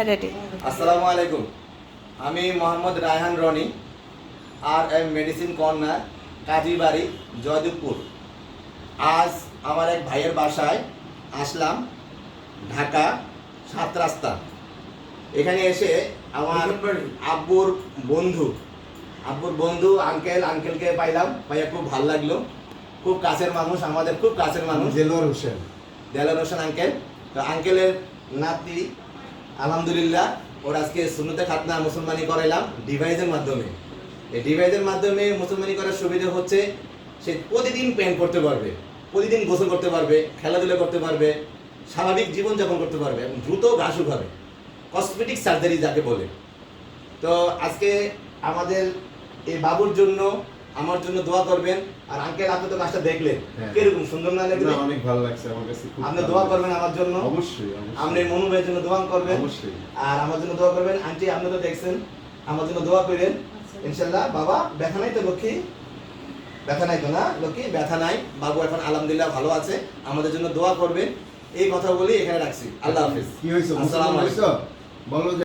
Ready. আসসালামু আলাইকুম। আমি Mohammad Raihan Roni, R M medicine corner, Kazibari, Joydebpur. আজ আমার এক ভাইয়ের বাসায় আসলাম, ঢাকা ৭ রাস্তা। এখানে এসে আমার আব্বুর বন্ধু আঙ্কেলকে পাইলাম, ভাইয়া খুব ভালো লাগলো। খুব কাছের মানুষ, আমাদের খুব কাছের মানুষ, দেলোয়ার হোসেন আঙ্কেল। তো আঙ্কেলের নাতি আলহামদুলিল্লাহ ওর আজকে সুন্নতে খাতনা মুসলমানি করাইলাম ডিভাইসের মাধ্যমে। এই ডিভাইসের মাধ্যমে মুসলমানি করার সুবিধা হচ্ছে সে প্রতিদিন প্যান্ট করতে পারবে, প্রতিদিন গোসল করতে পারবে, খেলাধুলা করতে পারবে, স্বাভাবিক জীবনযাপন করতে পারবে এবং দ্রুত ঘাসুক হবে, কসমেটিক সার্জারি যাকে বলে। তো আজকে আমাদের এই বাবুর জন্য আমার জন্য দোয়া করবেন। আর আঙ্কেল আপনি তো কাজটা দেখলেন, কিরকম সুন্দর না লাগলো? অনেক ভালো লাগছে আমার কাছে। আপনি দোয়া করবেন আমার জন্য, অবশ্যই। আপনি মনু ভাইয়ের জন্য দোয়া করবেন, অবশ্যই। আর আমার জন্য দোয়া করবেন। আন্টি আপনি তো দেখছেন, আমার জন্য দোয়া করেন ইনশাআল্লাহ। বাবা ব্যথা নাই তো লক্ষ্মী? ব্যথা নাই তো না লক্ষ্মী? ব্যথা নাই, বাবু এখন আলহামদুলিল্লাহ ভালো আছে। আমাদের জন্য দোয়া করবেন, এই কথা বলি এখানে রাখছি। আল্লাহ হাফেজ। কি হয়েছে? আসসালামু আলাইকুম। বলো।